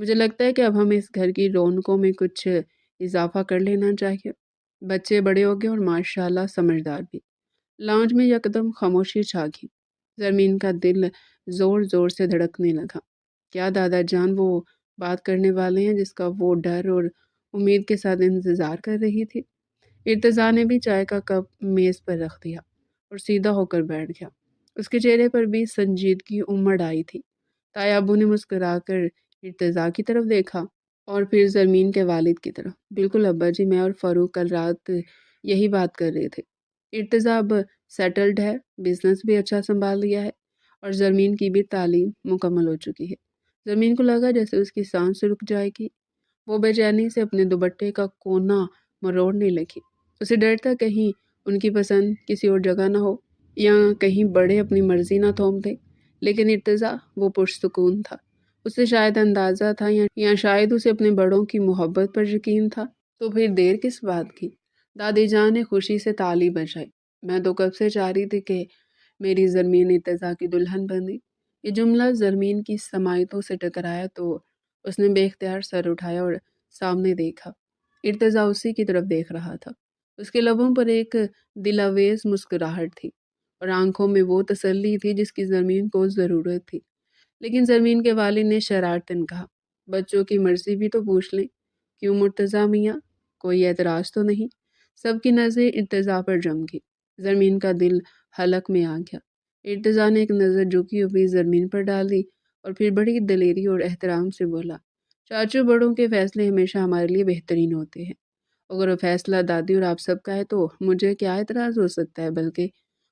مجھے لگتا ہے کہ اب ہمیں اس گھر کی رونقوں میں کچھ اضافہ کر لینا چاہیے۔ بچے بڑے ہو گئے اور ماشاءاللہ سمجھدار بھی۔ لاؤنج میں یکدم خاموشی چھا گئی۔ زرمین کا دل زور زور سے دھڑکنے لگا۔ کیا دادا جان وہ بات کرنے والے ہیں جس کا وہ ڈر اور امید کے ساتھ انتظار کر رہی تھی؟ ارتضیٰ نے بھی چائے کا کپ میز پر رکھ دیا اور سیدھا ہو کر بیٹھ گیا۔ اس کے چہرے پر بھی سنجیدگی امڑ آئی تھی۔ تایا ابو نے مسکرا کر ارتضیٰ کی طرف دیکھا اور پھر زرمین کے والد کی طرف۔ بالکل ابا جی، میں اور فاروق کل رات یہی بات کر رہے تھے۔ ارتضیٰ اب سیٹلڈ ہے، بزنس بھی اچھا سنبھال لیا ہے اور زرمین کی بھی تعلیم مکمل ہو چکی ہے۔ زرمین کو لگا جیسے اس کی سانس رک جائے گی۔ وہ بے چینی سے اپنے دوپٹے کا کونا مروڑنے لگی۔ اسے ڈر تھا کہیں ان کی پسند کسی اور جگہ نہ ہو یا کہیں بڑے اپنی مرضی نہ تھوپ دے، لیکن ارتضیٰ وہ پرسکون تھا۔ اسے شاید اندازہ تھا یا شاید اسے اپنے بڑوں کی محبت پر یقین تھا۔ تو پھر دیر کس بات کی؟ دادی جان نے خوشی سے تالی بجائی۔ میں تو کب سے چاہ رہی تھی کہ میری زرمین ارتضیٰ کی دلہن بنے۔ یہ جملہ زرمین کی سماعتوں سے ٹکرایا تو اس نے بے اختیار سر اٹھایا اور سامنے دیکھا۔ ارتضیٰ اسی کی طرف دیکھ رہا تھا۔ اس کے لبوں پر ایک دلاویز مسکراہٹ تھی اور آنکھوں میں وہ تسلی تھی جس کی زرمین کو ضرورت تھی۔ لیکن زرمین کے والد نے شرارتاً کہا، بچوں کی مرضی بھی تو پوچھ لیں۔ کیوں مرتضیٰ میاں؟ کوئی اعتراض تو نہیں؟ سب کی نظریں ارتضیٰ پر جم گئی۔ زرمین کا دل حلق میں آ گیا۔ ارتضیٰ نے ایک نظر جھکی ہوئی زرمین پر ڈالی اور پھر بڑی دلیری اور احترام سے بولا، چاچو بڑوں کے فیصلے ہمیشہ ہمارے لیے بہترین ہوتے ہیں۔ اگر وہ فیصلہ دادی اور آپ سب کا ہے تو مجھے کیا اعتراض ہو سکتا ہے؟ بلکہ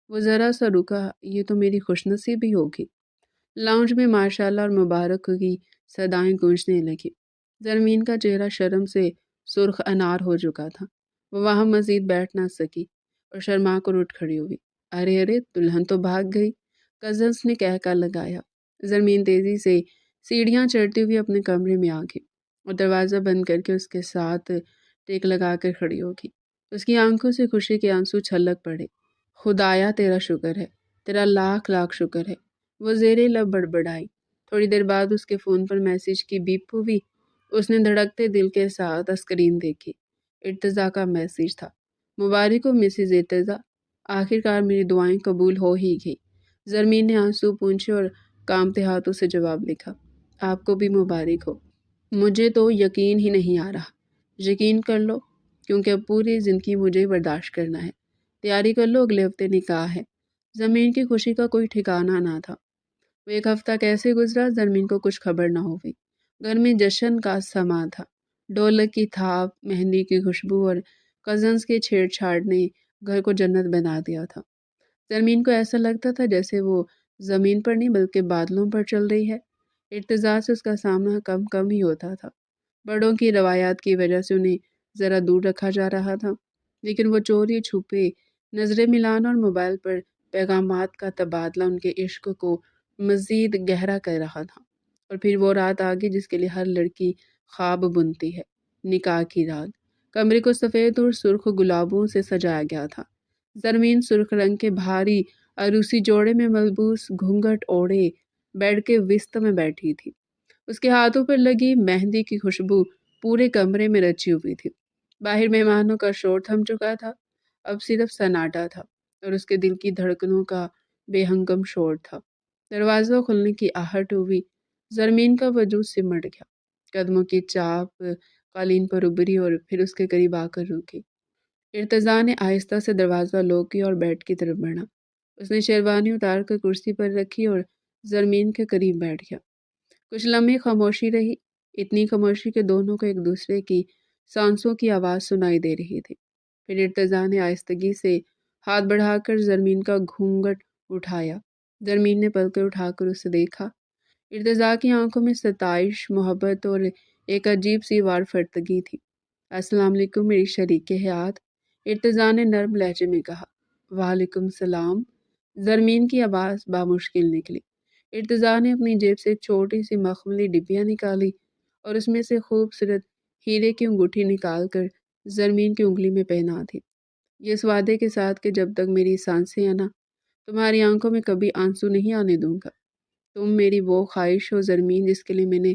وہ ذرا سا رکا، یہ تو میری خوش نصیبی ہوگی۔ لاؤنج میں ماشاءاللہ اور مبارک کی صدائیں گونجنے لگی۔ زرمین کا چہرہ شرم سے سرخ انار ہو چکا تھا۔ وہ وہاں مزید بیٹھ نہ سکی اور شرما کر اٹھ کھڑی ہوئی۔ ارے ارے، دلہن تو بھاگ گئی، کزنس نے کہہ کر لگایا۔ زرمین تیزی سے سیڑھیاں چڑھتی ہوئی اپنے کمرے میں آ گئی اور دروازہ بند کر کے اس کے ساتھ ٹیک لگا کر کھڑی ہوگی۔ اس کی آنکھوں سے خوشی کے آنسو چھلک پڑے۔ خدایا تیرا شکر ہے، تیرا لاکھ لاکھ شکر ہے، وہ زیر لب بڑبڑائی۔ تھوڑی دیر بعد اس کے فون پر میسج کی بیپ ہوئی۔ اس نے دھڑکتے دل کے ساتھ اسکرین دیکھی۔ ارتضیٰ کا میسج تھا، مبارک ہو مسز ارتضیٰ، آخرکار میری دعائیں قبول ہو ہی گئی۔ زرمین نے آنسو پونچھے اور کانپتے ہاتھوں سے جواب لکھا، آپ کو بھی مبارک ہو۔ مجھے تو یقین ہی نہیں آ رہا۔ یقین کر لو، کیونکہ اب پوری زندگی مجھے برداشت کرنا ہے۔ تیاری کر لو، اگلے ہفتے نکاح ہے۔ زمین کی خوشی کا کوئی ٹھکانہ نہ تھا۔ وہ ایک ہفتہ کیسے گزرا زرمین کو کچھ خبر نہ ہوئی۔ گھر میں جشن کا سما تھا۔ ڈھولک کی تھاپ، مہندی کی خوشبو اور کزنس کے چھیڑ چھاڑ نے گھر کو جنت بنا دیا تھا۔ زرمین کو ایسا لگتا تھا جیسے وہ زمین پر نہیں بلکہ بادلوں پر چل رہی ہے۔ ارتضیٰ سے اس کا سامنا کم کم ہی ہوتا تھا۔ بڑوں کی روایات کی وجہ سے انہیں ذرا دور رکھا جا رہا تھا، لیکن وہ چوری چھپے نظریں ملانا اور موبائل پر پیغامات کا تبادلہ ان کے عشق کو مزید گہرا کر رہا تھا۔ اور پھر وہ رات آگئی جس کے لیے ہر لڑکی خواب بنتی ہے، نکاح کی رات۔ کمرے کو سفید اور سرخ گلابوں سے سجایا گیا تھا۔ زرمین سرخ رنگ کے بھاری عروسی جوڑے میں ملبوس گھونگھٹ اوڑھے بیڈ کے وسط میں بیٹھی تھی۔ اس کے ہاتھوں پر لگی مہندی کی خوشبو پورے کمرے میں رچی ہوئی تھی۔ باہر مہمانوں کا شور تھم چکا تھا، اب صرف سناٹا تھا اور اس کے دل کی دھڑکنوں کا بے ہنگم شور تھا۔ دروازہ کھلنے کی آہٹ ہوئی۔ زرمین کا وجود سمٹ گیا، قدموں کی چاپ قالین پر ابھری اور پھر اس کے قریب آ کر رکی۔ ارتضیٰ نے آہستہ سے دروازہ لوک کیا اور بیڈ کی طرف بڑھا۔ اس نے شیروانی اتار کر کرسی پر رکھی اور زرمین کے قریب بیٹھ گیا۔ کچھ لمحے خاموشی رہی، اتنی خاموشی کہ دونوں کو ایک دوسرے کی سانسوں کی آواز سنائی دے رہی تھی۔ پھر ارتضیٰ نے آہستگی سے ہاتھ بڑھا کر زرمین کا گھونگھٹ اٹھایا۔ زرمین نے پلکیں اٹھا کر اسے دیکھا۔ ارتضیٰ کی آنکھوں میں ستائش، محبت اور ایک عجیب سی وارفتگی تھی۔ السلام علیکم میری شریک حیات، ارتضیٰ نے نرم لہجے میں کہا۔ وعلیکم السلام، زرمین کی آواز بامشکل نکلی۔ ارتضیٰ نے اپنی جیب سے ایک چھوٹی سی مخملی ڈبیا نکالی اور اس میں سے خوبصورت ہیرے کی انگوٹھی نکال کر زرمین کی انگلی میں پہنا دی۔ یہ اس وعدے کے ساتھ کہ جب تک میری سانسیں ہیں نا، تمہاری آنکھوں میں کبھی آنسو نہیں آنے دوں گا۔ تم میری وہ خواہش ہو زرمین جس کے لیے میں نے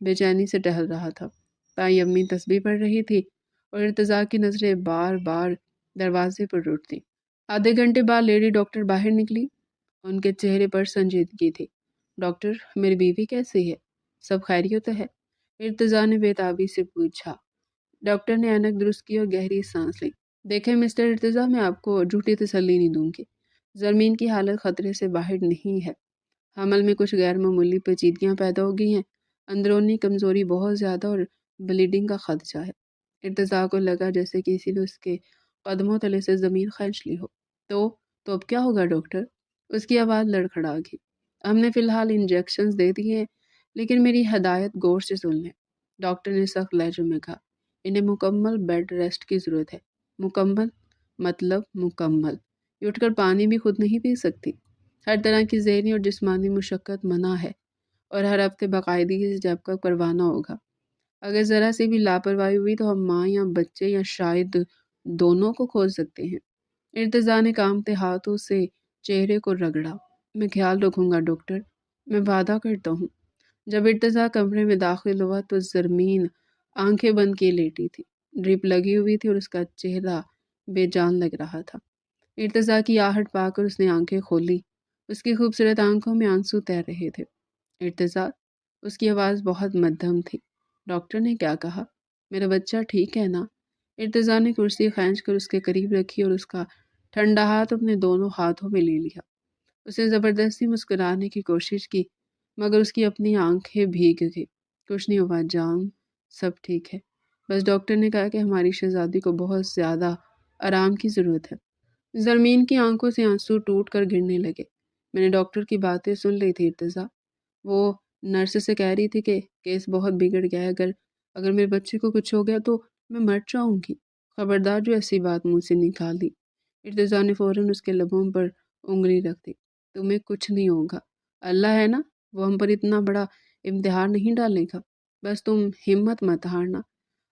بے چینی سے ٹہل رہا تھا۔ تائیں امی تسبیح پڑھ رہی تھی اور ارتضیٰ کی نظریں بار بار دروازے پر رکتی۔ آدھے گھنٹے بعد لیڈی ڈاکٹر باہر نکلی۔ ان کے چہرے پر سنجیدگی تھی۔ ڈاکٹر، میری بیوی کیسی ہے؟ سب خیریت ہے؟ ارتضیٰ نے بے تابی سے پوچھا۔ ڈاکٹر نے اینک درست کی اور گہری سانس لی۔ دیکھیں مسٹر ارتضیٰ، میں آپ کو جھوٹی تسلی نہیں دوں گی۔ زرمین کی حالت خطرے سے باہر نہیں ہے۔ حمل میں کچھ غیر معمولی پیچیدگیاں پیدا ہو گئی ہیں۔ اندرونی کمزوری بہت زیادہ اور بلیڈنگ کا خدشہ ہے۔ ارتضیٰ کو لگا جیسے کسی نے اس کے قدموں تلے سے زمین کھینچ لی ہو۔ تو اب کیا ہوگا ڈاکٹر؟ اس کی آواز لڑکھڑا گئی۔ ہم نے فی الحال انجیکشنز دے دیے ہیں، لیکن میری ہدایت غور سے سن لیں۔ ڈاکٹر نے سخت لہجے میں کہا، انہیں مکمل بیڈ ریسٹ کی ضرورت ہے۔ مکمل مطلب مکمل؟ یہ اٹھ کر پانی بھی خود نہیں پی سکتی۔ ہر طرح کی ذہنی اور جسمانی مشقت منع ہے، اور ہر ہفتے باقاعدگی سے چیک اپ کروانا ہوگا۔ اگر ذرا سی بھی لاپرواہی ہوئی تو ہم ماں یا بچے یا شاید دونوں کو کھو سکتے ہیں۔ ارتضیٰ نے کانپتے ہاتھوں سے چہرے کو رگڑا۔ میں خیال رکھوں گا ڈاکٹر، میں وعدہ کرتا ہوں۔ جب ارتضیٰ کمرے میں داخل ہوا تو زرمین آنکھیں بند کیے لیٹی تھی۔ ڈرپ لگی ہوئی تھی اور اس کا چہرہ بے جان لگ رہا تھا۔ ارتضیٰ کی آہٹ پا کر اس نے آنکھیں کھولی۔ اس کی خوبصورت آنکھوں میں آنسو تیر رہے تھے۔ ارتضیٰ، اس کی آواز بہت مدھم تھی۔ ڈاکٹر نے کیا کہا؟ میرا بچہ ٹھیک ہے نا؟ ارتضیٰ نے کرسی کھینچ کر اس کے قریب رکھی اور اس کا ٹھنڈا ہاتھ اپنے دونوں ہاتھوں میں لے لیا۔ اس نے زبردستی مسکرانے کی کوشش کی، مگر اس کی اپنی آنکھیں بھیگ گئی۔ کچھ نہیں ہوا جان، سب ٹھیک ہے۔ بس ڈاکٹر نے کہا کہ ہماری شہزادی کو بہت زیادہ آرام کی ضرورت ہے۔ زرمین کی آنکھوں سے آنسو ٹوٹ کر گرنے لگے۔ میں نے ڈاکٹر کی باتیں سن لی تھی ارتضیٰ۔ وہ نرس سے کہہ رہی تھی کہ کیس بہت بگڑ گیا ہے، اگر میرے بچے کو کچھ ہو گیا تو میں مر جاؤں گی۔ خبردار جو ایسی بات منہ سے نکال دی۔ ارتضیٰ نے فوراً اس کے لبوں پر انگلی رکھ دی۔ تمہیں کچھ نہیں ہوگا، اللہ ہے نا، وہ ہم پر اتنا بڑا امتحان نہیں ڈالے گا۔ بس تم ہمت مت ہارنا۔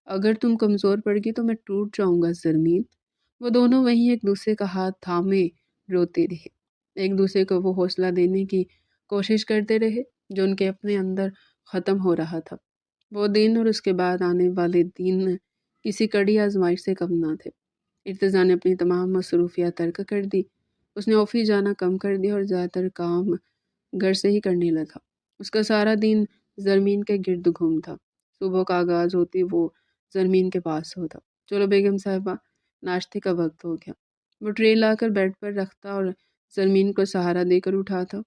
اگر تم کمزور پڑ گئی تو میں ٹوٹ جاؤں گا زرمین۔ وہ دونوں وہیں ایک دوسرے کا ہاتھ تھامے روتے رہے، ایک دوسرے کو وہ حوصلہ دینے کی کوشش کرتے رہے جو ان کے اپنے اندر ختم ہو رہا تھا۔ وہ دن اور اس کے بعد آنے والے دن کسی کڑی آزمائش سے کم نہ تھے۔ ارتضیٰ نے اپنی تمام مصروفیات ترک کر دی۔ اس نے آفس جانا کم کر دیا اور زیادہ تر کام گھر سے ہی کرنے لگا۔ اس کا سارا دن زرمین کے گرد گھومتا۔ صبح کا آغاز ہوتی وہ زرمین کے پاس ہوتا۔ چلو بیگم صاحبہ، ناشتے کا وقت ہو گیا۔ وہ ٹرے لا کر بیڈ پر رکھتا اور زرمین کو سہارا دے کر اٹھاتا۔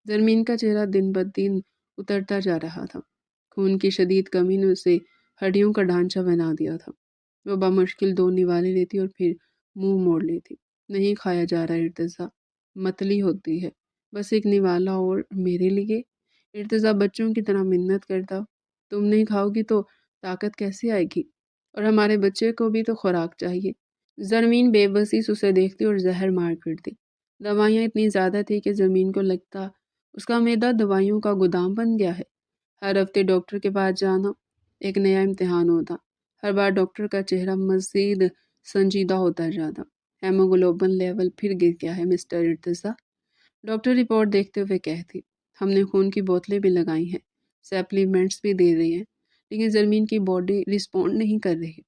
زرمین کا چہرہ دن بدن اترتا جا رہا تھا۔ خون کی شدید کمی نے اسے ہڈیوں کا ڈھانچہ بنا دیا تھا۔ وہ بمشکل 2 نوالے لیتی اور پھر منہ موڑ لیتی۔ نہیں کھایا جا رہا ارتضیٰ، متلی ہوتی ہے، بس ایک نوالا اور میرے لیے۔ ارتضیٰ بچوں کی طرح منت کرتا، تم نہیں کھاؤ گی تو طاقت کیسے آئے گی؟ اور ہمارے بچے کو بھی تو خوراک چاہیے۔ زرمین بے بسی سے اسے دیکھتی اور زہر مار پھرتی۔ دوائیاں اتنی زیادہ تھی کہ زرمین کو لگتا اس کا معدہ دوائیوں کا گودام بن گیا ہے۔ ہر ہفتے ڈاکٹر کے پاس جانا ایک نیا امتحان ہوتا۔ ہر بار ڈاکٹر کا چہرہ مزید سنجیدہ ہوتا جاتا۔ ہیموگلوبن لیول پھر گر گیا ہے مسٹر ارتضیٰ، ڈاکٹر رپورٹ دیکھتے ہوئے کہتی۔ ہم نے خون کی بوتلیں بھی لگائی ہیں، سپلیمنٹس بھی دے رہے ہیں، لیکن زرمین کی باڈی رسپونڈ نہیں کر رہی۔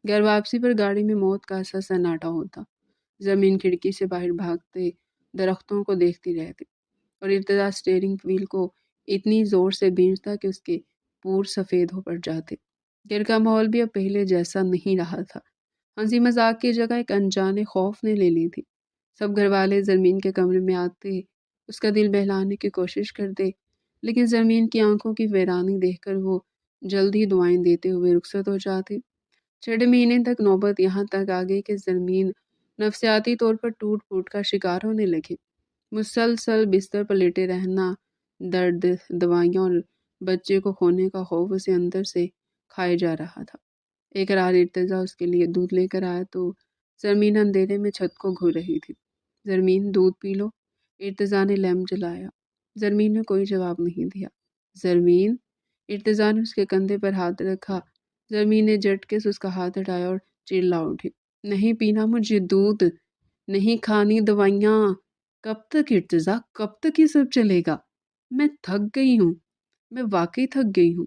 گھر واپسی پر گاڑی میں موت کا ایسا سناٹا ہوتا۔ زرمین کھڑکی سے باہر بھاگتے درختوں کو دیکھتی رہتی اور ارتضیٰ اسٹیئرنگ وہیل کو اتنی زور سے بھینچتا کہ اس کے پور سفید ہو پڑ جاتے۔ گھر کا ماحول بھی اب پہلے جیسا نہیں رہا تھا۔ ہنسی مذاق کی جگہ ایک انجانے خوف نے لے لی تھی۔ سب گھر والے زرمین کے کمرے میں آتے، اس کا دل بہلانے کی کوشش کرتے، لیکن زرمین کی آنکھوں کی ویرانی دیکھ کر وہ جلد ہی دعائیں دیتے ہوئے رخصت ہو جاتی۔ 6 مہینے تک نوبت یہاں تک آ گئی کہ زرمین نفسیاتی طور پر ٹوٹ پھوٹ کا شکار ہونے لگی۔ مسلسل بستر پر لیٹے رہنا، درد، دوائیاں اور بچے کو کھونے کا خوف اسے اندر سے کھائے جا رہا تھا۔ ایک رات ارتضیٰ اس کے لیے دودھ لے کر آیا تو زرمین اندھیرے میں چھت کو گھور رہی تھی۔ زرمین دودھ پی لو، ارتضیٰ نے لیمپ جلایا۔ زرمین نے کوئی جواب نہیں دیا۔ زرمین، ارتضیٰ نے اس کے کندھے پر ہاتھ رکھا۔ زرمین نے جھٹکے سے اس کا ہاتھ ہٹایا اور چلا اٹھی۔ نہیں پینا مجھے دودھ، نہیں کھانی دوائیاں۔ کب تک ارتضیٰ، کب تک یہ سب چلے گا؟ میں تھک گئی ہوں، میں واقعی تھک گئی ہوں۔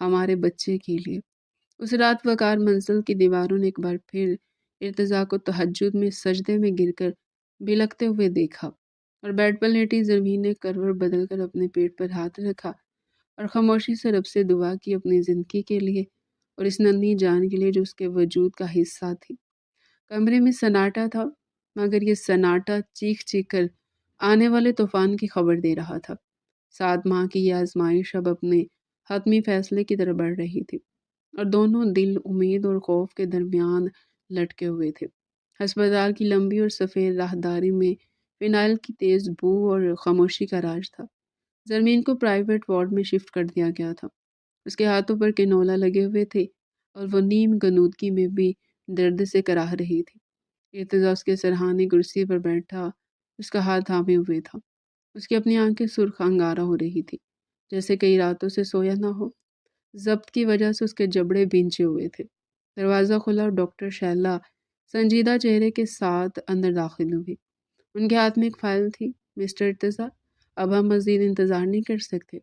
ہمارے بچے کے لیے۔ اس رات وقار منزل کی دیواروں نے ایک بار پھر ارتضیٰ کو تہجد میں سجدے میں گر کر بلکتے ہوئے دیکھا، اور بیڈ پر لیٹی زمین نے کروٹ بدل کر اپنے پیٹ پر ہاتھ رکھا اور خاموشی سے رب سے دعا کی اپنی زندگی کے لیے اور اس ننھی جان کے لیے جو اس کے وجود کا حصہ تھی۔ کمرے میں سناٹا تھا، مگر یہ سناٹا چیخ چیخ کر آنے والے طوفان کی خبر دے رہا تھا۔ 7 ماہ کی یہ آزمائش اب اپنے حتمی فیصلے کی طرف بڑھ رہی تھی، اور دونوں دل امید اور خوف کے درمیان لٹکے ہوئے تھے۔ ہسپتال کی لمبی اور سفید راہداری میں فینائل کی تیز بو اور خاموشی کا راج تھا۔ زرمین کو پرائیویٹ وارڈ میں شفٹ کر دیا گیا تھا۔ اس کے ہاتھوں پر کینولا لگے ہوئے تھے اور وہ نیم غنودگی میں بھی درد سے کراہ رہی تھی۔ ارتضیٰ اس کے سرہانے کرسی پر بیٹھا اس کا ہاتھ تھامے ہوئے تھا۔ اس کی اپنی آنکھیں سرخ انگارہ ہو رہی تھی، جیسے کئی راتوں سے سویا نہ ہو۔ ضبط کی وجہ سے اس کے جبڑے بھینچے ہوئے تھے۔ دروازہ کھلا اور ڈاکٹر شیلا سنجیدہ چہرے کے ساتھ اندر داخل ہوئی۔ ان کے ہاتھ میں ایک فائل تھی۔ مسٹر ارتضیٰ، اب ہم مزید انتظار نہیں کر سکتے۔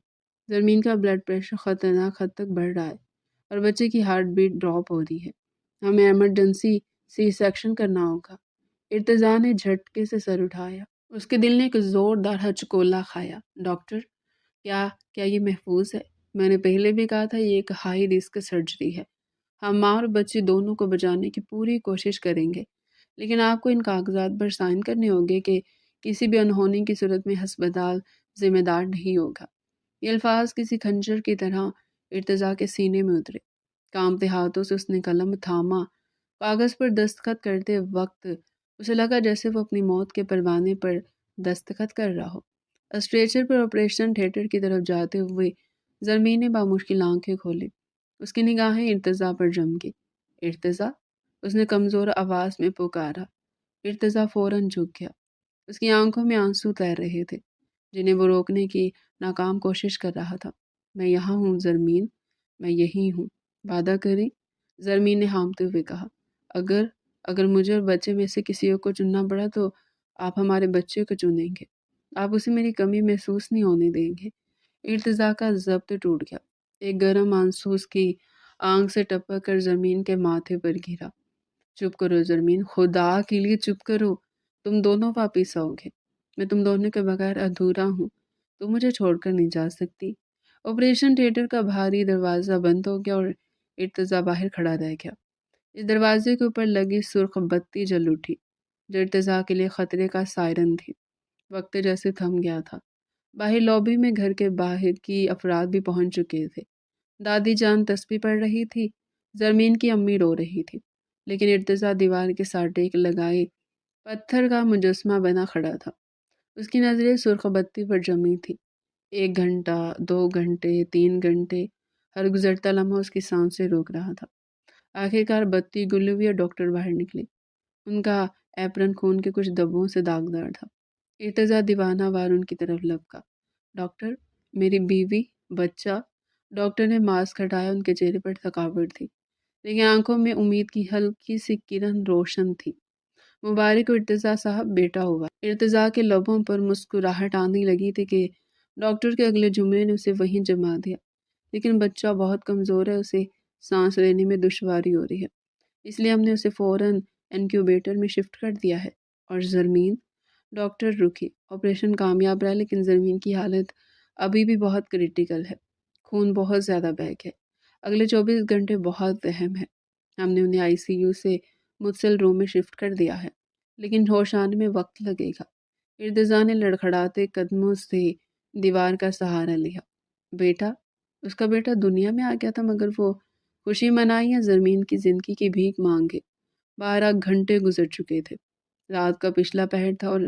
زرمین کا بلڈ پریشر خطرناک حد تک بڑھ رہا ہے اور بچے کی ہارٹ بیٹ ڈراپ ہو رہی ہے۔ ہمیں ایمرجنسی سی سیکشن کرنا ہوگا۔ ارتضیٰ نے جھٹکے سے سر اٹھایا۔ اس کے دل نے ایک زوردار ہچکولا کھایا۔ ڈاکٹر، کیا یہ محفوظ ہے؟ میں نے پہلے بھی کہا تھا یہ ایک ہائی رسک سرجری ہے۔ ہم ماں اور بچے دونوں کو بچانے کی پوری کوشش کریں گے، لیکن آپ کو ان کاغذات پر سائن کرنے ہوں گے کہ کسی بھی انہونی کی صورت میں ہسپتال ذمہ دار نہیں ہوگا۔ یہ الفاظ کسی خنجر کی طرح ارتضیٰ کے سینے میں اترے۔ کانپتے ہاتھوں سے اس نے قلم تھاما۔ کاغذ پر دستخط کرتے وقت اسے لگا جیسے وہ اپنی موت کے پروانے پر دستخط کر رہا ہو۔ اسٹریچر پر آپریشن تھیٹر کی طرف جاتے ہوئے زرمین نے بامشکل آنکھیں کھولی۔ اس کی نگاہیں ارتضیٰ پر جم گئی۔ ارتضیٰ، اس نے کمزور آواز میں پکارا۔ ارتضیٰ فوراً جھک گیا۔ اس کی آنکھوں میں آنسو تیر رہے تھے، جنہیں وہ روکنے کی ناکام کوشش کر رہا تھا۔ میں یہاں ہوں زرمین، میں یہی ہوں، وعدہ کریں؟ زرمین نے ہامتے ہوئے کہا۔ اگر مجھے اور بچے میں سے کسی کو چننا پڑا تو آپ ہمارے بچے کو چنیں گے۔ آپ اسے میری کمی محسوس نہیں ہونے دیں گے۔ ارتضیٰ کا ضبط ٹوٹ گیا۔ ایک گرم آنسو اس کی آنکھ سے ٹپک کر زمین کے ماتھے پر گرا۔ چپ کرو زرمین، خدا کے لیے چپ کرو۔ تم دونوں واپس آؤ گے، میں تم دونوں کے بغیر ادھورا ہوں۔ تم مجھے چھوڑ کر نہیں جا سکتی۔ آپریشن تھیٹر کا بھاری دروازہ بند ہو گیا اور ارتضیٰ باہر کھڑا رہ گیا۔ اس دروازے کے اوپر لگی سرخ بتی جل اٹھی، جو ارتضیٰ کے لیے خطرے کا سائرن تھی۔ وقت جیسے تھم گیا تھا۔ باہر لابی میں گھر کے باہر کی افراد بھی پہنچ چکے تھے۔ دادی جان تسبیح پڑھ رہی تھی، زرمین کی امی رو رہی تھی، لیکن ارتضیٰ دیوار کے ساتھ ٹیک لگائے پتھر کا مجسمہ بنا کھڑا تھا۔ اس کی نظریں سرخ بتی پر جمی تھی۔ 1 گھنٹہ، 2 گھنٹے، 3 گھنٹے، ہر گزرتا لمحہ اس کی سانسیں روک رہا تھا۔ آخرکار بتی گل ہوئی اور ڈاکٹر باہر نکلے۔ ان کا ایپرن خون کے کچھ دبوں سے داغدار تھا۔ ارتضیٰ دیوانہ وار ان کی طرف لپکا۔ ڈاکٹر، میری بیوی، بچہ۔ ڈاکٹر نے ماسک ہٹایا۔ ان کے چہرے پر تھکاوٹ تھی، لیکن آنکھوں میں امید کی ہلکی سی کرن روشن تھی۔ مبارک ہو ارتضیٰ صاحب، بیٹا ہوا۔ ارتضیٰ کے لبوں پر مسکراہٹ آنے لگی تھی کہ ڈاکٹر کے اگلے جملے نے اسے وہیں جما دیا۔ لیکن بچہ بہت کمزور ہے، اسے سانس لینے میں دشواری ہو رہی ہے، اس لیے ہم نے اسے فوراً انکیوبیٹر میں شفٹ کر دیا ہے۔ اور زرمین؟ ڈاکٹر رکی۔ آپریشن کامیاب رہا، لیکن زرمین کی حالت ابھی بھی بہت کریٹیکل ہے۔ خون بہت زیادہ بہہ ہے۔ اگلے 24 گھنٹے بہت اہم ہے۔ ہم نے انہیں ICU سے متصل روم میں شفٹ کر دیا ہے، لیکن ہوش آنے میں وقت لگے گا۔ ارتضیٰ نے لڑکھڑاتے قدموں سے دیوار کا سہارا لیا۔ بیٹا؟ اس کا بیٹا دنیا میں آ گیا تھا، مگر وہ خوشی منائی یا زرمین کی زندگی کی بھیک مانگے؟ 12 گھنٹے گزر چکے تھے۔ رات کا پچھلا پہر تھا اور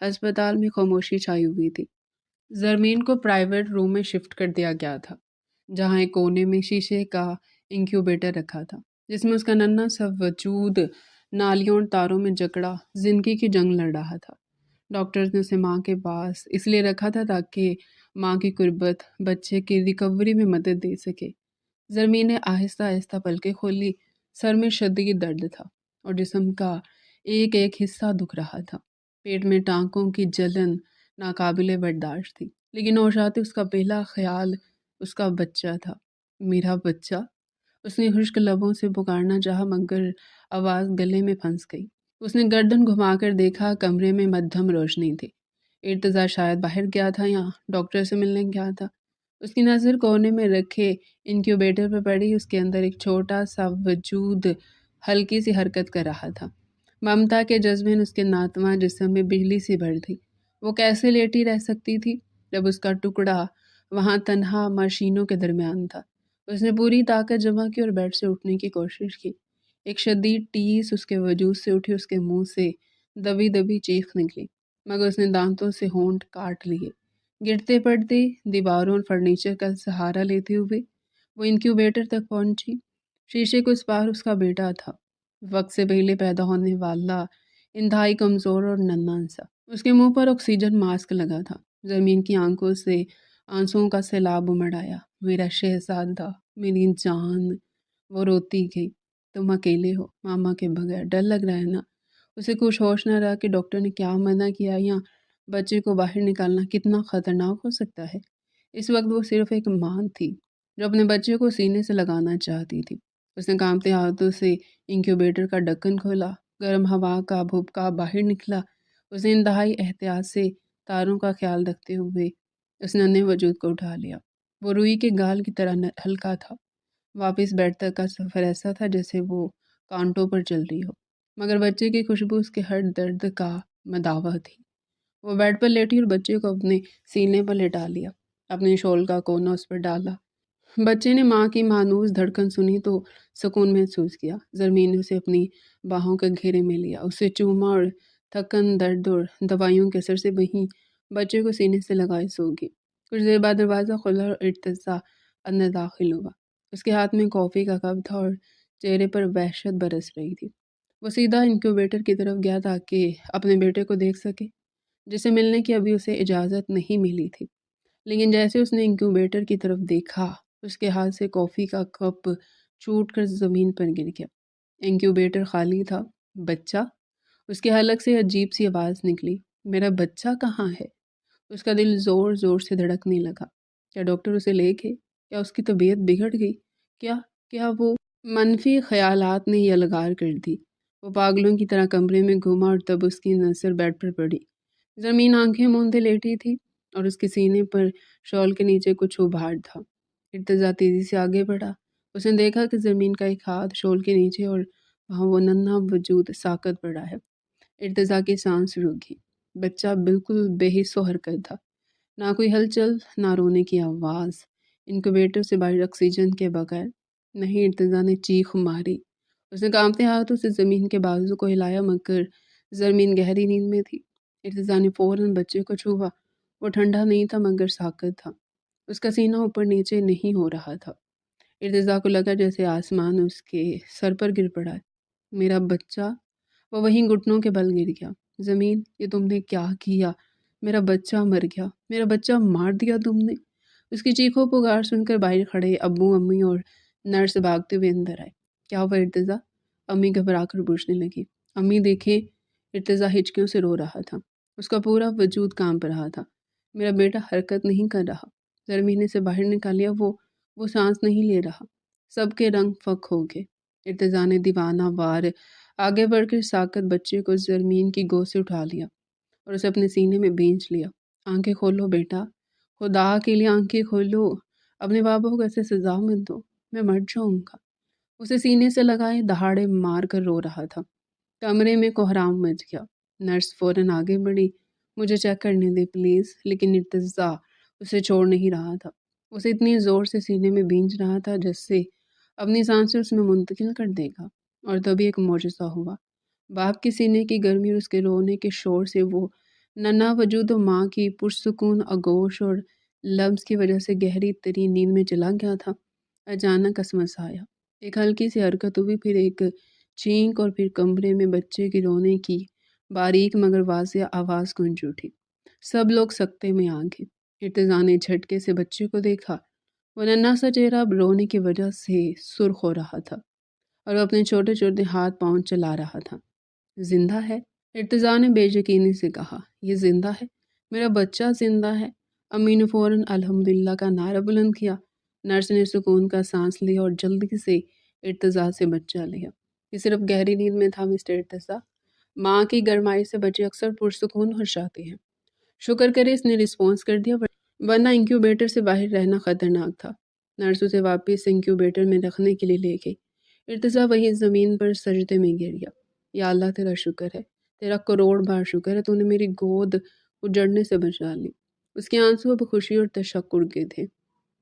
ہسپتال میں خاموشی چھائی ہوئی تھی۔ زرمین کو پرائیویٹ روم میں شفٹ کر دیا گیا تھا، جہاں ایک کونے میں شیشے کا انکیوبیٹر رکھا تھا، جس میں اس کا ننھا سا وجود نالیوں اور تاروں میں جکڑا زندگی کی جنگ لڑ رہا تھا۔ ڈاکٹرز نے اسے ماں کے پاس اس لیے رکھا تھا تاکہ ماں کی قربت بچے کی ریکوری میں مدد دے سکے۔ زرمین نے آہستہ آہستہ پلکیں کھولی۔ سر میں شدید درد تھا اور جسم کا ایک ایک حصہ دکھ رہا تھا۔ پیٹ میں ٹانکوں کی جلن ناقابل برداشت تھی، لیکن ہوش آتے اس کا پہلا خیال اس کا بچہ تھا۔ میرا بچہ، اس نے خشک لبوں سے پکارنا چاہا مگر آواز گلے میں پھنس گئی۔ اس نے گردن گھما کر دیکھا، کمرے میں مدھم روشنی تھی۔ ارتضیٰ شاید باہر گیا تھا یا ڈاکٹر سے ملنے گیا تھا۔ اس کی نظر کونے میں رکھے انکیوبیٹر پہ پڑی۔ اس کے اندر ایک چھوٹا سا وجود ہلکی سی حرکت کر رہا تھا۔ ممتا کے جذبے نے اس کے ناتواں جسم میں بجلی سی بھر دی۔ وہ کیسے لیٹی رہ سکتی تھی جب اس کا ٹکڑا وہاں تنہا مشینوں کے درمیان تھا؟ اس نے پوری طاقت جمع کی اور بیڈ سے اٹھنے کی کوشش کی۔ ایک شدید ٹیس اس کے وجود سے اٹھی، اس کے منہ سے دبی دبی چیخ نکلی، مگر اس نے دانتوں سے ہونٹ کاٹ لیے۔ گرتے پڑتے دیواروں اور فرنیچر کا سہارا لیتے ہوئے وہ انکیوبیٹر تک پہنچی۔ شیشے کو اس پار اس کا بیٹا تھا، وقت سے پہلے پیدا ہونے والا، انتہائی کمزور اور ننھا سا۔ اس کے منہ پر آکسیجن ماسک لگا تھا۔ زمین کی آنکھوں سے آنسوؤں کا سیلاب امڑ آیا۔ میرا شہزادہ، میری جان، وہ روتی گئی۔ تم اکیلے ہو ماما کے بغیر، ڈر لگ رہا ہے نا؟ اسے کچھ ہوش نہ رہا کہ ڈاکٹر نے کیا منع کیا یا بچے کو باہر نکالنا کتنا خطرناک ہو سکتا ہے۔ اس وقت وہ صرف ایک ماں تھی جو اپنے بچے کو سینے سے لگانا چاہتی تھی۔ اس نے کانپتے ہاتھوں سے انکیوبیٹر کا ڈھکن کھولا، گرم ہوا کا بھبکا باہر نکلا۔ اس نے انتہائی احتیاط سے تاروں کا خیال رکھتے ہوئے اس ننھے وجود کو اٹھا لیا۔ وہ روئی کے گال کی طرح ہلکا تھا۔ واپس بیڈ تک کا سفر ایسا تھا جیسے وہ کانٹوں پر چل رہی ہو، مگر بچے کی خوشبو اس کے ہر درد کا مداوا تھی۔ وہ بیڈ پر لیٹی اور بچے کو اپنے سینے پر لٹا لیا، اپنے شال کا کونا اس پر ڈالا۔ بچے نے ماں کی مانوس دھڑکن سنی تو سکون محسوس کیا۔ زرمین نے اسے اپنی باہوں کے گھیرے میں لیا، اسے چوما اور تھکن، درد اور دوائیوں کے اثر سے وہیں بچے کو سینے سے لگائے سو گئی۔ کچھ دیر بعد دروازہ کھلا اور ارتضیٰ اندر داخل ہوا۔ اس کے ہاتھ میں کافی کا کپ تھا اور چہرے پر وحشت برس رہی تھی۔ وہ سیدھا انکیوبیٹر کی طرف گیا تاکہ اپنے بیٹے کو دیکھ سکے، جسے ملنے کی ابھی اسے اجازت نہیں ملی تھی۔ لیکن جیسے اس نے انکیوبیٹر کی طرف دیکھا، اس کے ہاتھ سے کافی کا کپ چھوٹ کر زمین پر گر گیا۔ انکیوبیٹر خالی تھا۔ بچہ؟ اس کے حلق سے عجیب سی آواز نکلی، میرا بچہ کہاں ہے؟ اس کا دل زور زور سے دھڑکنے لگا۔ کیا ڈاکٹر اسے لے گئے؟ کیا اس کی طبیعت بگڑ گئی؟ کیا وہ منفی خیالات نے یلغار کر دی؟ وہ پاگلوں کی طرح کمرے میں گھوما اور تب اس کی نظر بیڈ پر پڑی۔ زمین آنکھیں موندے لیٹی تھی اور اس کے سینے پر شال کے نیچے کچھ ابھار تھا۔ ارتضیٰ تیزی سے آگے بڑھا۔ اس نے دیکھا کہ زمین کا ایک ہاتھ شال کے نیچے اور وہاں وہ ننھا وجود ساکت پڑا ہے۔ ارتضیٰ کی سانس رک گئی۔ بچہ بالکل بے حس و حرکت تھا، نہ کوئی ہلچل، نہ رونے کی آواز، انکیوبیٹر سے باہر آکسیجن کے بغیر۔ نہیں، ارتضیٰ نے چیخ ماری۔ اس نے کانپتے ہاتھوں سے زمین کے بازو کو ہلایا مگر زمین گہری نیند میں تھی۔ ارتضیٰ نے فوراً بچے کو چھوا۔ وہ ٹھنڈا نہیں تھا مگر ساکت تھا۔ اس کا سینہ اوپر نیچے نہیں ہو رہا تھا۔ ارتضیٰ کو لگا جیسے آسمان اس کے سر پر گر پڑا ہے۔ میرا بچہ؟ وہ وہیں گھٹنوں کے بل گر گیا۔ زمین، یہ تم نے کیا کیا؟ میرا بچہ مر گیا، میرا بچہ مار دیا تم نے۔ اس کی چیخوں پکار سن کر باہر کھڑے ابو، امی اور نرس بھاگتے ہوئے اندر آئے۔ کیا ہوا ارتضیٰ؟ امی گھبرا کر پوچھنے لگی۔ امی دیکھیں، ارتضیٰ ہچکیوں سے رو رہا تھا۔ اس کا پورا وجود کانپ رہا تھا۔ میرا بیٹا حرکت نہیں کر رہا، زرمین نے اسے باہر نکالیا، وہ سانس نہیں لے رہا۔ سب کے رنگ فک ہو گئے۔ ارتضیٰ نے دیوانہ وار آگے بڑھ کر ساکت بچے کو زرمین کی گود سے اٹھا لیا اور اسے اپنے سینے میں بھینچ لیا۔ آنکھیں کھولو بیٹا، خدا کے لیے آنکھیں کھولو، اپنے بابا کو ایسے سزا مت دو، میں مر جاؤں گا۔ اسے سینے سے لگائے دہاڑے مار کر رو رہا تھا۔ کمرے میں کوہرام مچ گیا۔ نرس فوراً آگے بڑھی، مجھے چیک کرنے دے پلیز، لیکن ارتضیٰ اسے چھوڑ نہیں رہا تھا۔ اسے اتنی زور سے سینے میں بھینچ رہا تھا جیسے اپنی سانسیں اس میں منتقل کر دے گا۔ اور تبھی ایک معجزہ ہوا۔ باپ کے سینے کی گرمی اور اس کے رونے کے شور سے وہ ننھا وجود و ماں کی پرسکون آغوش اور لمس کی وجہ سے گہری ترین نیند میں چلا گیا تھا۔ اچانک اسمس آیا، ایک ہلکی سی حرکت ہوئی، پھر ایک چینک اور پھر کمرے میں بچے کے رونے کی باریک مگر واضح آواز گونج اٹھی۔ سب لوگ سکتے میں آ گئے۔ ارتضیٰ نے جھٹکے سے بچے کو دیکھا۔ وہ ننھا سا چہرہ اب رونے کی وجہ سے سرخ ہو رہا تھا اور وہ اپنے چھوٹے چھوٹے ہاتھ پاؤں چلا رہا تھا۔ زندہ ہے؟ ارتضیٰ نے بے یقینی سے کہا۔ یہ زندہ ہے، میرا بچہ زندہ ہے۔ امی نے فوراً الحمدللہ کا نعرہ بلند کیا۔ نرس نے سکون کا سانس لیا اور جلدی سے ارتضا سے بچہ لیا۔ یہ صرف گہری نیند میں تھا مسٹر ارتضا۔ ماں کی گرمائی سے بچے اکثر پرسکون ہو جاتے ہیں۔ شکر کرے اس نے رسپانس کر دیا، ورنہ انکیوبیٹر سے باہر رہنا خطرناک تھا۔ نرس اسے واپس انکیوبیٹر میں رکھنے کے لیے لے گئی۔ ارتضا وہی زمین پر سجدے میں گر گیا۔ یا اللہ تیرا شکر ہے، تیرا کروڑ بار شکر ہے، تو نے میری گود اجڑنے سے بچا لی۔ اس کے آنسو اب خوشی اور تشکر کے تھے۔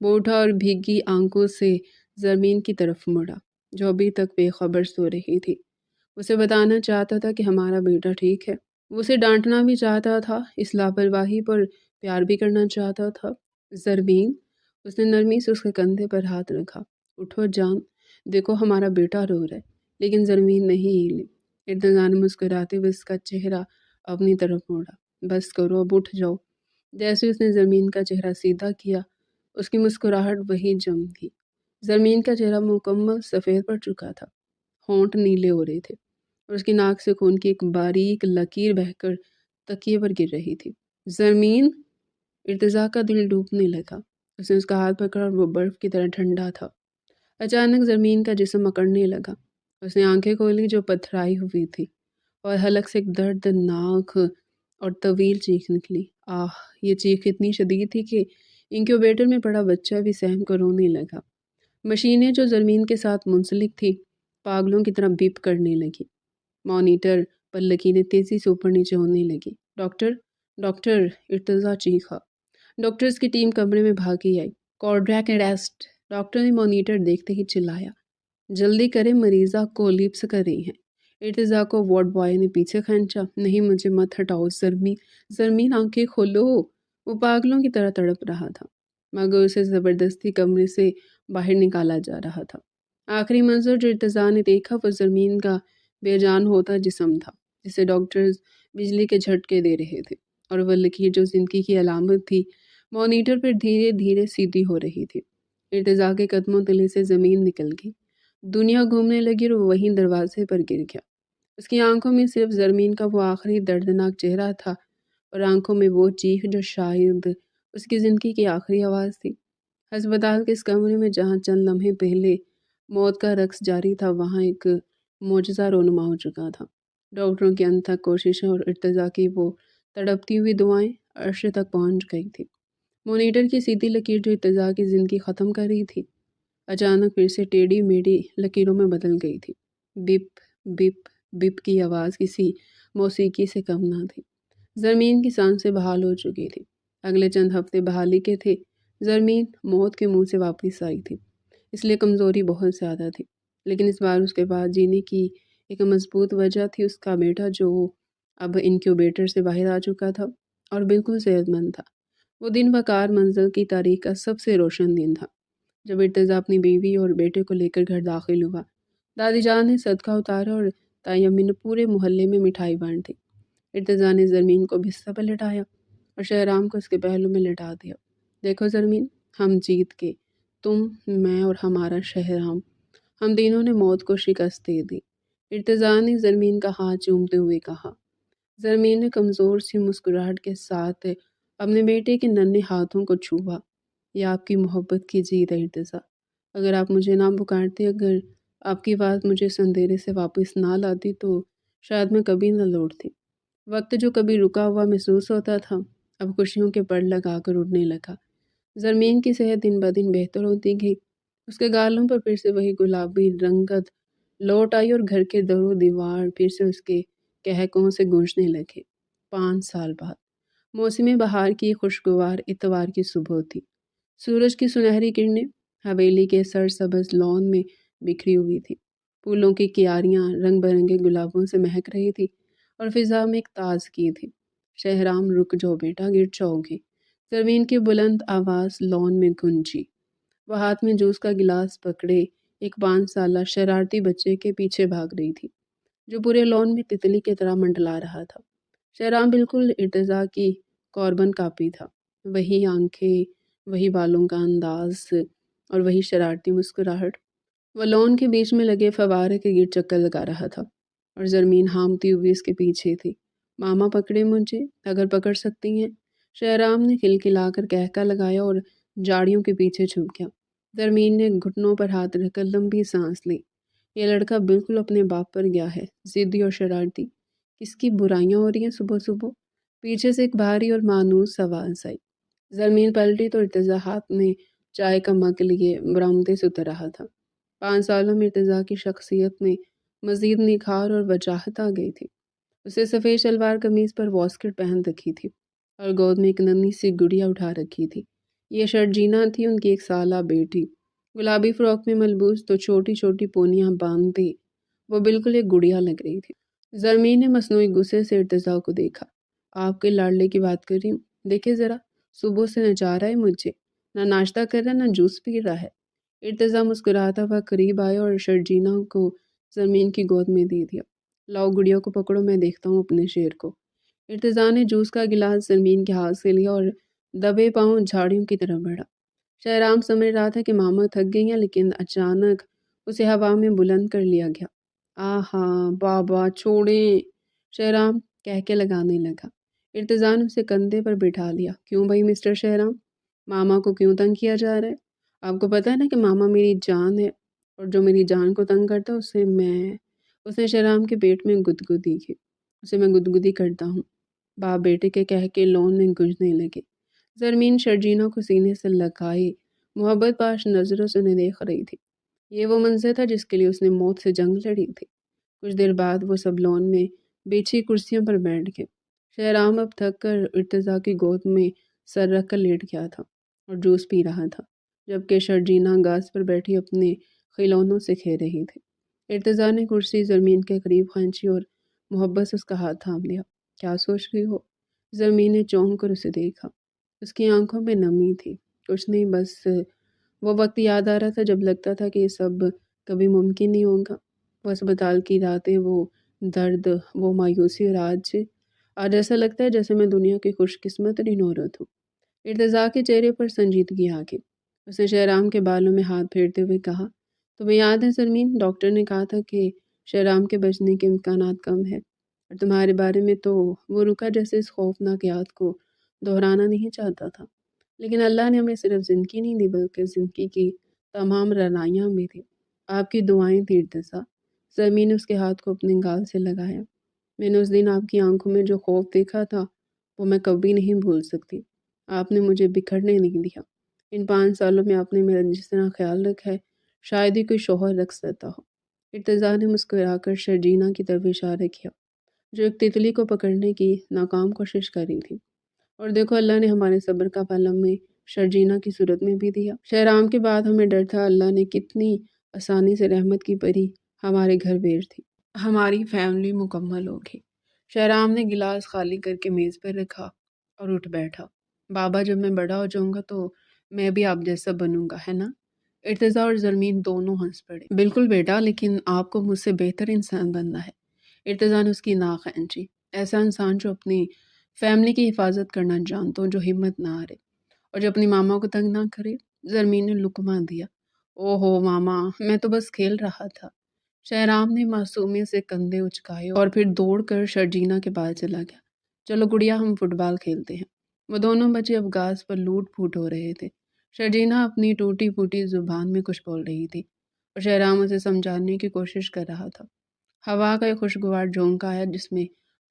وہ اٹھا اور بھیگی آنکھوں سے زمین کی طرف مڑا، جو ابھی تک بے خبر سو رہی تھی۔ اسے بتانا چاہتا تھا کہ ہمارا بیٹا ٹھیک ہے۔ وہ اسے ڈانٹنا بھی چاہتا تھا، اس لاپرواہی پر پیار بھی کرنا چاہتا تھا۔ زرمین، اس نے نرمی سے اس کے کندھے پر ہاتھ رکھا۔ اٹھو جان، دیکھو ہمارا بیٹا رو رہا ہے۔ لیکن زرمین نہیں ہلی۔ ارتضا نے مسکراتے ہوئے اس کا چہرہ اپنی طرف موڑا۔ بس کرو، اب اٹھ جاؤ۔ جیسے اس نے زرمین کا چہرہ سیدھا کیا، اس کی مسکراہٹ وہی جم تھی۔ زرمین کا چہرہ مکمل سفید پڑ چکا تھا، ہونٹ نیلے ہو رہے تھے، اور اس کی ناک سے خون کی ایک باریک لکیر بہہ کر تکیے پر گر رہی تھی۔ زرمین، ارتضا کا دل ڈوبنے لگا۔ اس نے اس کا ہاتھ پکڑا اور وہ برف کی طرح ٹھنڈا تھا۔ اچانک زرمین کا جسم اکڑنے لگا۔ اس نے آنکھیں کھولی جو پتھرائی ہوئی تھی، اور حلق سے ایک دردناک اور طویل چیخ نکلی۔ آہ! یہ چیخ اتنی شدید تھی کہ انکیوبیٹر میں پڑا بچہ بھی سہم کر رونے لگا۔ مشینیں جو زرمین کے ساتھ منسلک تھی پاگلوں کی طرح بیپ کرنے لگی۔ مانیٹر پر لکیریں تیزی سے اوپر نیچے ہونے لگی۔ ڈاکٹر، ڈاکٹر، ارتضا چیخا۔ ڈاکٹرز کی ٹیم کمرے میں بھاگی آئی۔ کارڈیاک اریسٹ، ڈاکٹر نے مانیٹر دیکھتے ہی چلایا۔ جلدی کریں، مریضہ کولیپس کر رہی ہیں۔ ارتضا کو وارڈ بوائے نے پیچھے کھینچا۔ نہیں، مجھے مت ہٹاؤ زرمین، زرمین آنکھیں کھولو۔ وہ پاگلوں کی طرح تڑپ رہا تھا، مگر اسے زبردستی کمرے سے باہر نکالا جا رہا تھا۔ آخری منظر جو ارتضا نے دیکھا وہ زرمین کا بے جان ہوتا جسم تھا، جسے ڈاکٹرز بجلی کے جھٹکے دے رہے تھے، اور وہ لکیر جو زندگی کی علامت تھی مانیٹر پر دھیرے دھیرے سیدھی ہو رہی تھی۔ ارتضا کے قدموں تلے سے زمین نکل گئی، دنیا گھومنے لگی اور وہ وہیں دروازے پر گر گیا۔ اس کی آنکھوں میں صرف زرمین کا وہ آخری دردناک چہرہ تھا، اور آنکھوں میں وہ چیخ جو شاید اس کی زندگی کی آخری آواز تھی۔ ہسپتال کے اس کمرے میں جہاں چند لمحے پہلے موت کا رقص جاری تھا، وہاں ایک معجزہ رونما ہو چکا تھا۔ ڈاکٹروں کی انتھک کوششیں اور ارتضا کی وہ تڑپتی ہوئی دعائیں عرش تک پہنچ گئی تھی۔ مانیٹر کی سیدھی لکیر جو ارتضا کی زندگی ختم کر رہی تھی، اچانک پھر سے ٹیڑھی میڑھی لکیروں میں بدل گئی تھی۔ بپ بپ بپ کی آواز کسی موسیقی سے کم نہ تھی۔ زرمین کی سانسیں بحال ہو چکی تھی۔ اگلے چند ہفتے بحالی کے تھے۔ زرمین موت کے منہ سے واپس آئی تھی، اس لیے کمزوری بہت زیادہ تھی، لیکن اس بار اس کے بعد جینے کی ایک مضبوط وجہ تھی۔ اس کا بیٹا جو اب انکیوبیٹر سے باہر آ چکا تھا اور بالکل صحت مند تھا۔ وہ دن وقار منزل کی تاریخ کا سب سے روشن دن تھا، جب ارتضا اپنی بیوی اور بیٹے کو لے کر گھر داخل ہوا۔ دادی جان نے صدقہ اتارا اور تائی امی نے پورے محلے میں مٹھائی بانٹی۔ ارتضا نے زرمین کو بستر پر لٹایا اور شہرام کو اس کے پہلو میں لٹا دیا۔ دیکھو زرمین، ہم جیت کے، تم، میں اور ہمارا شہرام، ہم تینوں نے موت کو شکست دے دی، ارتضا نے زرمین کا ہاتھ چومتے ہوئے کہا۔ زرمین نے کمزور سی مسکراہٹ کے ساتھ اپنے بیٹے کے ننھے ہاتھوں کو چھوا۔ یہ آپ کی محبت کی جیت ہے ارتضا۔ اگر آپ مجھے نہ پکارتے، اگر آپ کی بات مجھے اس اندھیرے سے واپس نہ لاتی، تو شاید میں کبھی نہ لوٹتی۔ وقت جو کبھی رکا ہوا محسوس ہوتا تھا، اب خوشیوں کے پڑ لگا کر اڑنے لگا۔ زرمین کی صحت دن بدن بہتر ہوتی گئی۔ اس کے گالوں پر پھر سے وہی گلابی رنگت لوٹ آئی اور گھر کے در و دیوار پھر سے اس کے کہکوں سے گونجنے لگے۔ 5 سال بعد موسم بہار کی خوشگوار اتوار کی صبح تھی۔ سورج کی سنہری کرنیں حویلی کے سرسبز لان میں بکھری ہوئی تھی۔ پھولوں کی کیاریاں رنگ برنگے گلابوں سے مہک رہی تھی اور فضا میں ایک تازگی تھی۔ شہرام، رک جاؤ بیٹا، گر جاؤ گے۔ زرمین کی بلند آواز لان میں گونجی۔ وہ ہاتھ میں جوس کا گلاس پکڑے ایک 5 سالہ شرارتی بچے کے پیچھے بھاگ رہی تھی، جو پورے لان میں تتلی کی طرح منڈلا رہا تھا۔ شہرام بالکل ارتضا کی کاربن کاپی تھا، وہی آنکھیں، وہی بالوں کا انداز اور وہی شرارتی مسکراہٹ۔ وہ لان کے بیچ میں لگے فوارے کے گرد چکر لگا رہا تھا اور زرمین ہامتی ہوئی اس کے پیچھے تھی۔ ماما پکڑے مجھے، اگر پکڑ سکتی ہیں، شہرام نے کھلکھلا کر کہکا لگایا اور جاڑیوں کے پیچھے چھپ گیا۔ زرمین نے گھٹنوں پر ہاتھ رکھ کر لمبی سانس لی۔ یہ لڑکا بالکل اپنے باپ پر گیا ہے، ضدی اور شرارتی۔ کس کی برائیاں ہو رہی ہیں صبح صبح؟ پیچھے سے ایک بھاری اور مانوس آواز آئی۔ زرمین پلٹی تو ارتضیٰ ہاتھ میں چائے کا مگ لیے برآمدے سے اتر رہا تھا۔ 5 سالوں میں ارتضیٰ کی شخصیت میں مزید نکھار اور وجاہت آ گئی تھی۔ اسے سفید شلوار قمیض پر واسکٹ پہن رکھی تھی اور گود میں ایک ننھی سی گڑیا اٹھا رکھی تھی۔ یہ شرجینا تھی، ان کی 1 سالہ بیٹی۔ گلابی فراک میں ملبوس تو چھوٹی چھوٹی پونیاں باندھی وہ بالکل ایک گڑیا لگ رہی تھی۔ زرمین نے مصنوعی غصے سے ارتضیٰ کو دیکھا۔ آپ کے لاڈلے کی بات کر رہی ہوں، دیکھے ذرا، صبح سے نچا رہا ہے مجھے، نہ ناشتہ کر رہا نہ جوس پی رہا ہے۔ ارتضیٰ مسکراتا ہوا قریب آیا اور شرجینا کو زرمین کی گود میں دے دیا۔ لاؤ گڑیا کو پکڑو، میں دیکھتا ہوں اپنے شیر کو۔ ارتضیٰ نے جوس کا گلاس زرمین کے ہاتھ سے لیا اور دبے پاؤں جھاڑیوں کی طرف بڑھا۔ شہرام سمجھ رہا تھا کہ ماما تھک گئی ہیں، لیکن اچانک اسے ہوا میں بلند کر لیا گیا۔ آہا بابا چھوڑیں، شہرام کہہ کے لگانے لگا۔ ارتضیٰ نے اسے کندھے پر بٹھا لیا۔ کیوں بھائی مسٹر شہرام، ماما کو کیوں تنگ کیا جا رہا ہے؟ آپ کو پتہ ہے نا کہ ماما میری جان ہے، اور جو میری جان کو تنگ کرتا ہے اس نے شہرام کے پیٹ میں گدگدی کی۔ اسے میں گدگدی کرتا ہوں، باپ بیٹے کے کہہ کے لون میں گجنے لگے۔ زرمین شرجینا کو سینے سے لگائی محبت پاش نظروں سے انہیں دیکھ رہی تھی۔ یہ وہ منظر تھا جس کے لیے اس نے موت سے جنگ لڑی تھی۔ کچھ دیر بعد وہ سب لون میں بچھی کرسیوں پر بیٹھ گئے۔ شہرام اب تھک کر ارتضیٰ کی گود میں سر رکھ کر لیٹ گیا تھا اور جوس پی رہا تھا، جبکہ شرجینا گاز پر بیٹھی اپنے کھلونوں سے کھیل رہی تھی۔ ارتضیٰ نے کرسی زرمین کے قریب کھینچی اور محبت سے اس کا ہاتھ تھام لیا۔ کیا سوچ رہی ہو؟ زرمین نے چونک کر اسے دیکھا۔ اس کی آنکھوں میں نمی تھی۔ کچھ نہیں، بس وہ وقت یاد آ رہا تھا جب لگتا تھا کہ یہ سب کبھی ممکن نہیں ہوگا۔ وہ اسپتال کی راتیں، وہ درد، وہ مایوسی، اور آج ایسا لگتا ہے جیسے میں دنیا کی خوش قسمت ترین عورت ہوں۔ ارتضیٰ کے چہرے پر سنجیدگی آ گئی۔ اس نے شہرام کے بالوں میں ہاتھ پھیرتے ہوئے کہا، تمہیں یاد ہے زرمین، ڈاکٹر نے کہا تھا کہ شہرام کے بچنے کے امکانات کم ہیں، اور تمہارے بارے میں تو وہ رکا جیسے اس خوفناک یاد کو دہرانا نہیں چاہتا تھا۔ لیکن اللہ نے ہمیں صرف زندگی نہیں دی بلکہ زندگی کی تمام رعنائیاں بھی دی۔ آپ کی دعائیں تھی ارتضیٰ۔ زرمین نے اس کے ہاتھ کو اپنے گال سے لگایا۔ میں نے اس دن آپ کی آنکھوں میں جو خوف دیکھا تھا وہ میں کبھی نہیں بھول سکتی۔ آپ نے مجھے بکھرنے نہیں دیا۔ ان 5 سالوں میں آپ نے میرا جس طرح خیال رکھا ہے شاید ہی کوئی شوہر رکھ سکتا ہو۔ ارتضیٰ نے مسکرا کر شرجینا کی طرف اشارہ کیا، جو ایک تتلی کو پکڑنے کی ناکام کوشش کر رہی تھی۔ اور دیکھو، اللہ نے ہمارے صبر کا پھل ہمیں شرجینا کی صورت میں بھی دیا۔ شہرام کے بعد ہمیں ڈر تھا، اللہ نے کتنی آسانی سے رحمت کی پری ہمارے گھر بھیج دی۔ ہماری فیملی مکمل ہو گئی۔ شہرام نے گلاس خالی کر کے میز پر رکھا اور اٹھ بیٹھا۔ بابا، جب میں بڑا ہو جاؤں گا تو میں بھی آپ جیسا بنوں گا، ہے نا؟ ارتضیٰ اور زرمین دونوں ہنس پڑے۔ بالکل بیٹا، لیکن آپ کو مجھ سے بہتر انسان بننا ہے۔ ارتضیٰ نے اس کی ناک کھینچی۔ ایسا انسان جو اپنی فیملی کی حفاظت کرنا جانتا ہو، جو ہمت نہ ہارے اور جو اپنی ماما کو تنگ نہ کرے۔ زرمین نے لقمہ دیا۔ او ہو ماما، میں تو بس کھیل رہا تھا۔ شہرام نے معصومیت سے کندھے اچکائے اور پھر دوڑ کر شرجینا کے پاس چلا گیا۔ چلو گڑیا، ہم فٹ بال کھیلتے ہیں۔ وہ دونوں بچے اب گھاس پر لوٹ پھوٹ ہو رہے تھے۔ شرجینا اپنی ٹوٹی پھوٹی زبان میں کچھ بول رہی تھی اور شہرام اسے سمجھانے کی کوشش کر رہا تھا۔ ہوا کا ایک خوشگوار جھونکا آیا جس میں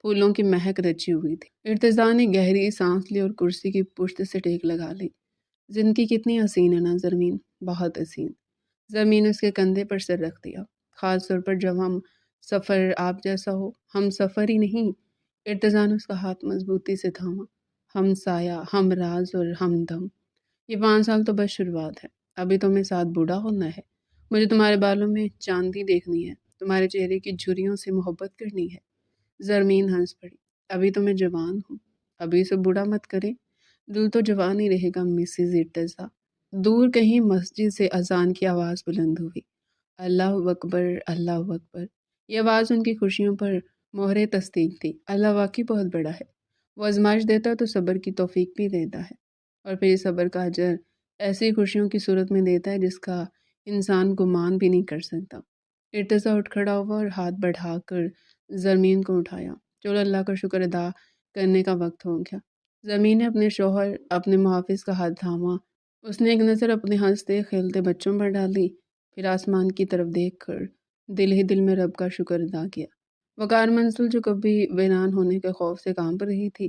پھولوں کی مہک رچی ہوئی تھی۔ ارتضیٰ نے گہری سانس لی اور کرسی کی پشت سے ٹیک لگا لی۔ زندگی کتنی حسین ہے نا زرمین، بہت حسین۔ زرمین نے اس کے کندھے پر سر رکھ دیا۔ خاص طور پر جب ہم سفر آپ جیسا ہو، ہم سفر ہی نہیں۔ ارتضیٰ نے اس کا ہاتھ مضبوطی سے تھاما۔ ہم سایہ، ہم راز اور ہم دم۔ یہ 5 سال تو بس شروعات ہے، ابھی تو ہمیں ساتھ بوڑھا ہونا ہے۔ مجھے تمہارے بالوں میں چاندی دیکھنی ہے، تمہارے چہرے کی جھریوں سے محبت کرنی ہے۔ زرمین ہنس پڑی۔ ابھی تو میں جوان ہوں، ابھی سے بوڑھا مت کرے، دل تو جوان ہی رہے گا مسز ارتضیٰ۔ دور کہیں مسجد سے اذان کی آواز بلند ہوئی۔ اللہ اکبر، اللہ اکبر۔ یہ آواز ان کی خوشیوں پر مہر تصدیق تھی۔ اللہ واقعی بہت بڑا ہے۔ وہ آزمائش دیتا تو صبر کی توفیق بھی دیتا ہے، اور پھر اس صبر کا اجر ایسی خوشیوں کی صورت میں دیتا ہے جس کا انسان گمان بھی نہیں کر سکتا۔ ارتضیٰ اٹھ کھڑا ہوا اور ہاتھ بڑھا کر زرمین کو اٹھایا۔ چلو، اللہ کا شکر ادا کرنے کا وقت ہو گیا۔ زرمین نے اپنے شوہر، اپنے محافظ کا ہاتھ تھاما اس نے ایک نظر اپنے ہنستے کھیلتے بچوں پر ڈالی، پھر آسمان کی طرف دیکھ کر دل ہی دل میں رب کا شکر ادا کیا۔ وقار منزل جو کبھی ویران ہونے کے خوف سے کانپ رہی تھی،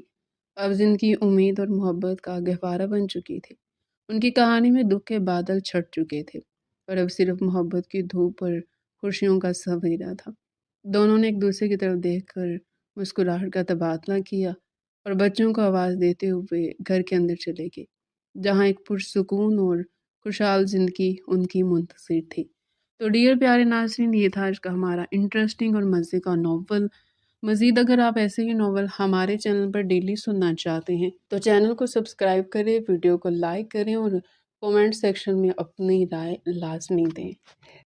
اب ان کی امید اور محبت کا گہوارہ بن چکی تھی۔ ان کی کہانی میں دکھ کے بادل چھٹ چکے تھے اور اب صرف محبت کی دھوپ اور خوشیوں کا سویرا تھا۔ دونوں نے ایک دوسرے کی طرف دیکھ کر مسکراہٹ کا تبادلہ کیا اور بچوں کو آواز دیتے ہوئے گھر کے اندر چلے گئے، جہاں ایک پرسکون اور خوشحال زندگی ان کی منتظر تھی۔ تو ڈیئر پیارے ناظرین، یہ تھا آج کا ہمارا انٹرسٹنگ اور مزے کا ناول۔ مزید اگر آپ ایسے ہی ناول ہمارے چینل پر ڈیلی سننا چاہتے ہیں تو چینل کو سبسکرائب کریں، ویڈیو کو لائک کریں اور کومنٹ سیکشن میں اپنی رائے لازمی دیں۔